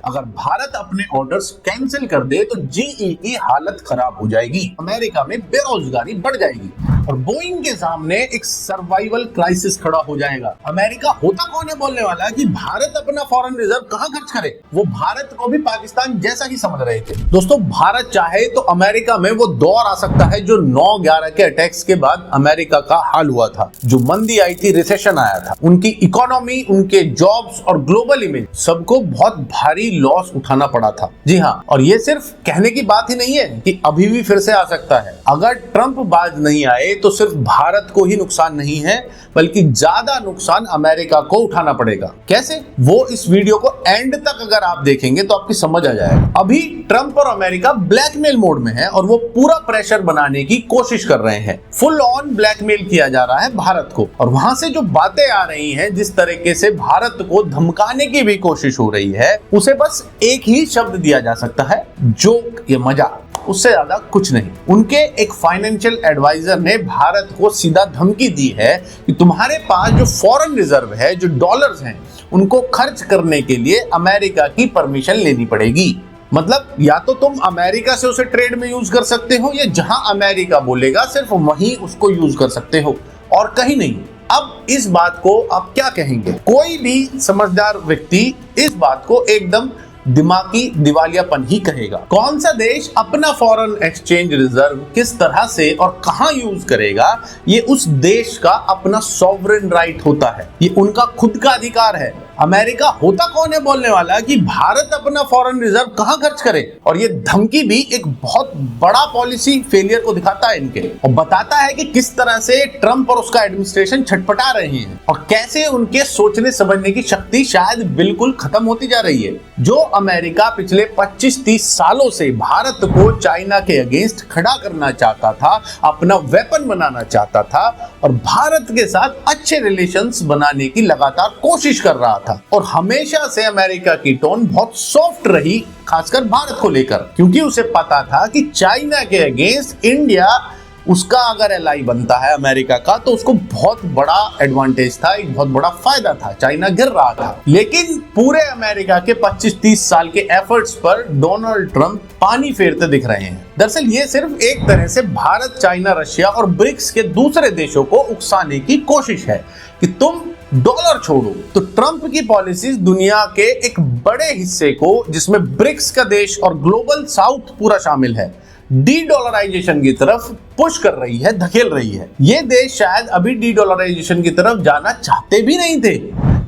अगर भारत अपने orders cancel कर दे तो जीई की हालत खराब हो जाएगी, अमेरिका में बेरोजगारी बढ़ जाएगी और बोइंग के सामने एक सर्वाइवल क्राइसिस खड़ा हो जाएगा। अमेरिका होता कौन है बोलने वाला है कि भारत अपना फॉरेन रिजर्व कहां खर्च करे। वो भारत को भी पाकिस्तान जैसा ही समझ रहे थे। दोस्तों, भारत चाहे तो अमेरिका में वो दौर आ सकता है जो 9/11 के अटैक्स के बाद अमेरिका का हाल हुआ था, जो मंदी आई थी, रिसेशन आया था। उनकी इकोनॉमी, उनके जॉब्स और ग्लोबल इमेज सबको बहुत भारी लॉस उठाना पड़ा था। जी हाँ, और ये सिर्फ कहने की बात ही नहीं है कि अभी भी फिर से आ सकता है। अगर ट्रंप बाज नहीं आए तो सिर्फ भारत को ही नुकसान नहीं है, बल्कि ज्यादा नुकसान अमेरिका को उठाना पड़ेगा। कैसे? वो इस वीडियो को एंड तक अगर आप देखेंगे तो आपकी समझ आ जाएगा। अभी ट्रंप और अमेरिका ब्लैकमेल मोड में है और वो पूरा प्रेशर बनाने की कोशिश कर रहे हैं। फुल ऑन ब्लैकमेल किया जा रहा है भारत को, और वहां से जो बातें आ रही हैं, जिस तरीके से भारत को धमकाने की भी कोशिश हो रही है, उसे बस एक ही शब्द दिया जा सकता है, जोक, ये मजाक, उससे ज्यादा कुछ नहीं। उनके एक फाइनेंशियल एडवाइजर ने भारत को सीधा धमकी दी है कि तुम्हारे पास जो फॉरेन रिजर्व है, जो डॉलर्स हैं, उनको खर्च करने के लिए अमेरिका की परमिशन लेनी पड़ेगी। मतलब या तो तुम अमेरिका से उसे ट्रेड में यूज कर सकते हो, या जहां अमेरिका बोलेगा सिर्फ वहीं उसको यूज कर सकते हो और कहीं नहीं। अब इस बात को आप क्या कहेंगे? कोई भी समझदार व्यक्ति इस बात को एकदम दिमागी दिवालियापन ही कहेगा। कौन सा देश अपना फॉरेन एक्सचेंज रिजर्व किस तरह से और कहां यूज करेगा, ये उस देश का अपना सॉवरेन राइट होता है, ये उनका खुद का अधिकार है। अमेरिका होता कौन है बोलने वाला कि भारत अपना फॉरेन रिजर्व कहां खर्च करे। और ये धमकी भी एक बहुत बड़ा पॉलिसी फेलियर को दिखाता है इनके, और बताता है कि किस तरह से ट्रंप और उसका एडमिनिस्ट्रेशन छटपटा रहे हैं और कैसे उनके सोचने समझने की शक्ति शायद बिल्कुल खत्म होती जा रही है। जो अमेरिका पिछले 25-30 सालों से भारत को चाइना के अगेंस्ट खड़ा करना चाहता था, अपना वेपन बनाना चाहता था और भारत के साथ अच्छे रिलेशंस बनाने की लगातार कोशिश कर रहा था, और हमेशा से अमेरिका की टोन बहुत सॉफ्ट रही, खासकर भारत को लेकर, क्योंकि उसे पता था कि चाइना के अगेंस्ट इंडिया उसका अगर एलाई बनता है अमेरिका का, तो उसको बहुत बड़ा एडवांटेज था, एक बहुत बड़ा फायदा था। चाइना गिर रहा था, लेकिन पूरे अमेरिका के 25-30 साल के एफर्ट्स पर डोनाल्ड ट्रंप पानी फेरते दिख रहे हैं। दरअसल ये सिर्फ एक तरह से भारत, चाइना, रशिया और ब्रिक्स के दूसरे देशों को उकसाने की कोशिश है कि तुम डॉलर छोड़ो। तो ट्रंप की पॉलिसीज दुनिया के एक बड़े हिस्से को, जिसमें ब्रिक्स का देश और ग्लोबल साउथ पूरा शामिल है, डी डॉलराइजेशन की तरफ पुश कर रही है, धकेल रही है। ये देश शायद अभी डी डॉलराइजेशन की तरफ जाना चाहते भी नहीं थे,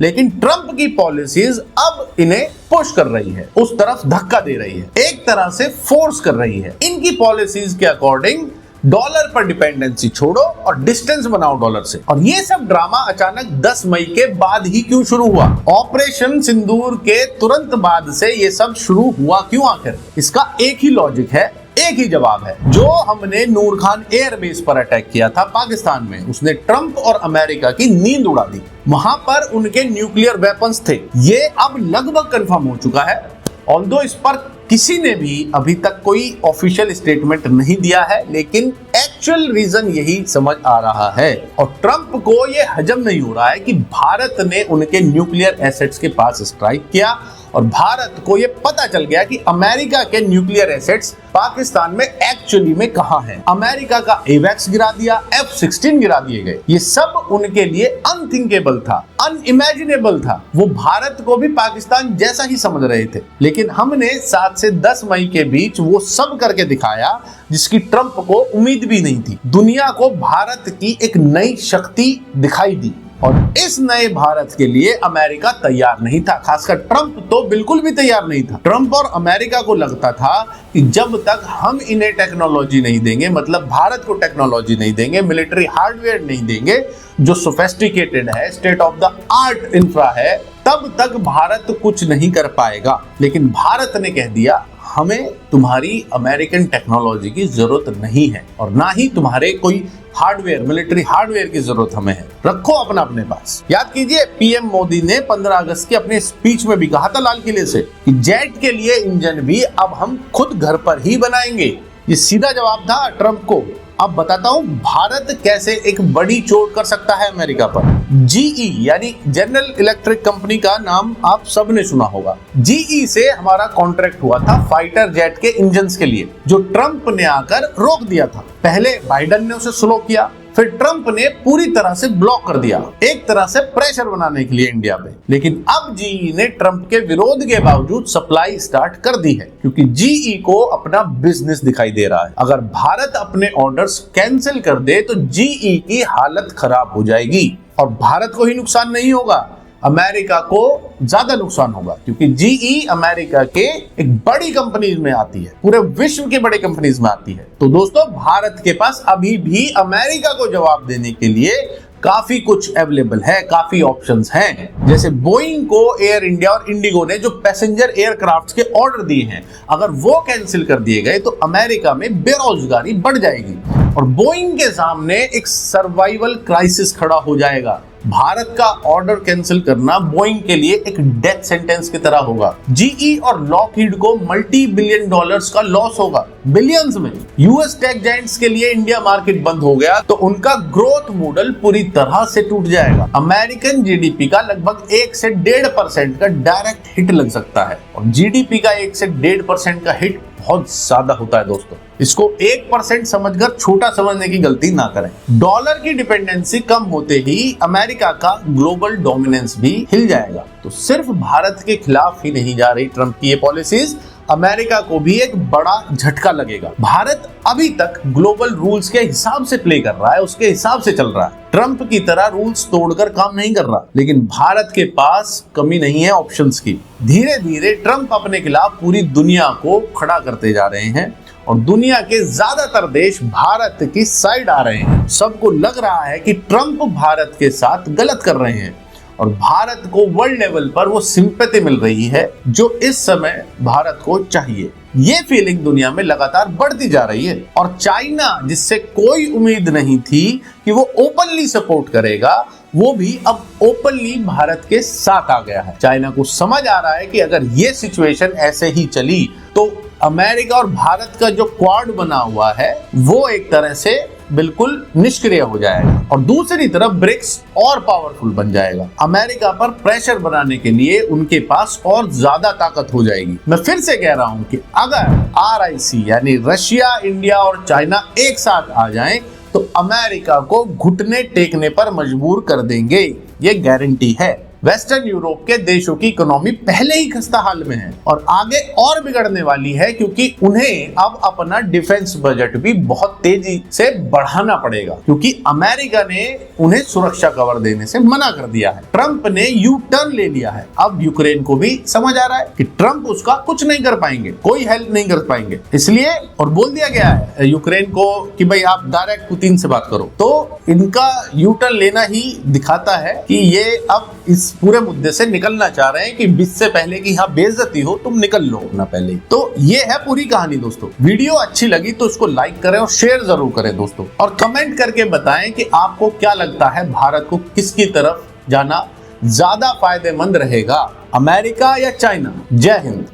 लेकिन ट्रंप की पॉलिसीज अब इन्हें पुश कर रही है, उस तरफ धक्का दे रही है, एक तरह से फोर्स कर रही है। इनकी पॉलिसीज के अकॉर्डिंग डॉलर पर डिपेंडेंसी छोड़ो और डिस्टेंस बनाओ डॉलर से। और ये सब ड्रामा अचानक 10 मई के बाद ही क्यों शुरू हुआ? ऑपरेशन सिंदूर के तुरंत बाद से ये सब शुरू हुआ क्यों आखिर? इसका एक ही लॉजिक है, एक ही जवाब है। जो हमने नूर खान एयरबेस पर अटैक किया था पाकिस्तान में, उसने ट्रंप और अमेरिका की नींद उड़ा दी। वहां पर उनके न्यूक्लियर वेपन्स थे, ये अब लगभग कंफर्म हो चुका है। ऑल्दो इस पर किसी ने भी अभी तक कोई ऑफिशियल स्टेटमेंट नहीं दिया है, लेकिन एक्चुअल रीजन यही समझ आ रहा है। और ट्रंप को यह हजम नहीं हो रहा है कि भारत ने उनके न्यूक्लियर एसेट्स के पास स्ट्राइक किया, और भारत को यह पता चल गया कि अमेरिका के न्यूक्लियर एसेट्स पाकिस्तान में एक्चुअली में कहां हैं। अमेरिका का एवैक्स गिरा दिया, F-16 गिरा दिए गए। ये सब उनके लिए अनथिंकेबल था, अनइमेजिनेबल था। वो भारत को भी पाकिस्तान जैसा ही समझ रहे थे, लेकिन हमने 7 से 10 मई के बीच वो सब करके दिखाया जिसकी ट्रंप को उम्मीद भी नहीं थी। दुनिया को भारत की एक नई शक्ति दिखाई दी, और इस नए भारत के लिए अमेरिका तैयार नहीं था, खासकर ट्रंप तो बिल्कुल भी तैयार नहीं था। ट्रंप और अमेरिका को लगता था कि जब तक हम इन्हें टेक्नोलॉजी नहीं देंगे, मतलब भारत को टेक्नोलॉजी नहीं देंगे, मिलिट्री हार्डवेयर नहीं देंगे जो सोफिस्टिकेटेड है, state of the art infra है, तब तक भारत कुछ नहीं कर पाएगा। लेकिन भारत ने कह दिया, हमें तुम्हारी अमेरिकन टेक्नोलॉजी की जरूरत नहीं है, और ना ही तुम्हारे कोई हार्डवेयर, मिलिट्री हार्डवेयर की जरूरत हमें है, रखो अपना अपने पास। याद कीजिए, पीएम मोदी ने 15 अगस्त के अपने स्पीच में भी कहा था लाल किले से कि जेट के लिए इंजन भी अब हम खुद घर पर ही बनाएंगे। ये सीधा जवाब था ट्रंप को। अब बताता हूं भारत कैसे एक बड़ी चोट कर सकता है अमेरिका पर। जीई यानी जनरल इलेक्ट्रिक कंपनी का नाम आप सबने सुना होगा। जीई से हमारा कॉन्ट्रैक्ट हुआ था फाइटर जेट के इंजन्स के लिए, जो ट्रंप ने आकर रोक दिया था। पहले बाइडेन ने उसे स्लो किया, फिर ट्रंप ने पूरी तरह से ब्लॉक कर दिया, एक तरह से प्रेशर बनाने के लिए इंडिया पे। लेकिन अब जीई ने ट्रंप के विरोध के बावजूद सप्लाई स्टार्ट कर दी है, क्योंकि जीई को अपना बिजनेस दिखाई दे रहा है। अगर भारत अपने ऑर्डर्स कैंसिल कर दे तो जीई की हालत खराब हो जाएगी, और भारत को ही नुकसान नहीं होगा, अमेरिका को ज्यादा नुकसान होगा, क्योंकि जीई अमेरिका के एक बड़ी कंपनीज में आती है, पूरे विश्व के बड़े कंपनीज में आती है। तो दोस्तों, भारत के पास अभी भी अमेरिका को जवाब देने के लिए काफी कुछ अवेलेबल है, काफी ऑप्शंस हैं। जैसे बोइंग को एयर इंडिया और इंडिगो ने जो पैसेंजर एयरक्राफ्ट के ऑर्डर दिए हैं, अगर वो कैंसिल कर दिए गए तो अमेरिका में बेरोजगारी बढ़ जाएगी और बोइंग के सामने एक सर्वाइवल क्राइसिस खड़ा हो जाएगा। भारत का ऑर्डर कैंसिल करना बोइंग के लिए एक डेथ सेंटेंस की तरह होगा। जीई और लॉकहीड को मल्टी बिलियन डॉलर्स का लॉस होगा, बिलियंस में। यूएस टेक जायंट्स के लिए इंडिया मार्केट बंद हो गया तो उनका ग्रोथ मॉडल पूरी तरह से टूट जाएगा। अमेरिकन जीडीपी का लगभग 1 से 1.5% का डायरेक्ट हिट लग सकता है, और जीडीपी का 1 से 1.5% का हिट बहुत ज्यादा होता है दोस्तों। इसको 1% समझकर छोटा समझने की गलती ना करें। डॉलर की डिपेंडेंसी कम होते ही अमेरिका का ग्लोबल डोमिनेंस भी हिल जाएगा। तो सिर्फ भारत के खिलाफ ही नहीं जा रही ट्रंप की ये पॉलिसीज, अमेरिका को भी एक बड़ा झटका लगेगा। भारत अभी तक ग्लोबल रूल्स के हिसाब से प्ले कर रहा है, उसके हिसाब से चल रहा है, ट्रंप की तरह रूल्स तोड़कर काम नहीं कर रहा। लेकिन भारत के पास कमी नहीं है ऑप्शंस की। धीरे धीरे ट्रंप अपने खिलाफ पूरी दुनिया को खड़ा करते जा रहे हैं और दुनिया के ज्यादातर देश भारत की साइड आ रहे हैं। सबको लग रहा है कि ट्रंप भारत के साथ गलत कर रहे हैं और भारत को वर्ल्ड लेवल पर वो सिंपैथी मिल रही है जो इस समय भारत को चाहिए। ये फीलिंग दुनिया में लगातार बढ़ती जा रही है, और चाइना, जिससे कोई उम्मीद नहीं थी कि वो ओपनली सपोर्ट करेगा, वो भी अब ओपनली भारत के साथ आ गया है। चाइना को समझ आ रहा है कि अगर ये सिचुएशन ऐसे ही चली तो अमेरिका और भारत का जो क्वाड बना हुआ है वो एक तरह से बिल्कुल निष्क्रिय हो जाएगा, और दूसरी तरफ ब्रिक्स और पावरफुल बन जाएगा। अमेरिका पर प्रेशर बनाने के लिए उनके पास और ज्यादा ताकत हो जाएगी। मैं फिर से कह रहा हूं कि अगर RIC यानी रशिया, इंडिया और चाइना एक साथ आ जाएं तो अमेरिका को घुटने टेकने पर मजबूर कर देंगे, ये गारंटी है। वेस्टर्न यूरोप के देशों की इकोनॉमी पहले ही खस्ता हाल में है और आगे और बिगड़ने वाली है, क्योंकि उन्हें अब अपना डिफेंस बजट भी बहुत तेजी से बढ़ाना पड़ेगा, क्योंकि अमेरिका ने उन्हें सुरक्षा कवर देने से मना कर दिया है। ट्रंप ने यू टर्न ले लिया है। अब यूक्रेन को भी समझ आ रहा है कि ट्रंप उसका कुछ नहीं कर पाएंगे, कोई हेल्प नहीं कर पाएंगे, इसलिए और बोल दिया गया है यूक्रेन को कि भाई आप डायरेक्ट पुतिन से बात करो। तो इनका यू टर्न लेना ही दिखाता है कि ये अब इस पूरे मुद्दे से निकलना चाह रहे हैं कि इससे पहले कि यहाँ बेइज्जती हो तुम निकल लो अपना पहले। तो ये है पूरी कहानी दोस्तों। वीडियो अच्छी लगी तो इसको लाइक करें और शेयर जरूर करें दोस्तों, और कमेंट करके बताएं कि आपको क्या लगता है भारत को किसकी तरफ जाना ज्यादा फायदेमंद रहेगा, अमेरिका या चाइना। जय हिंद।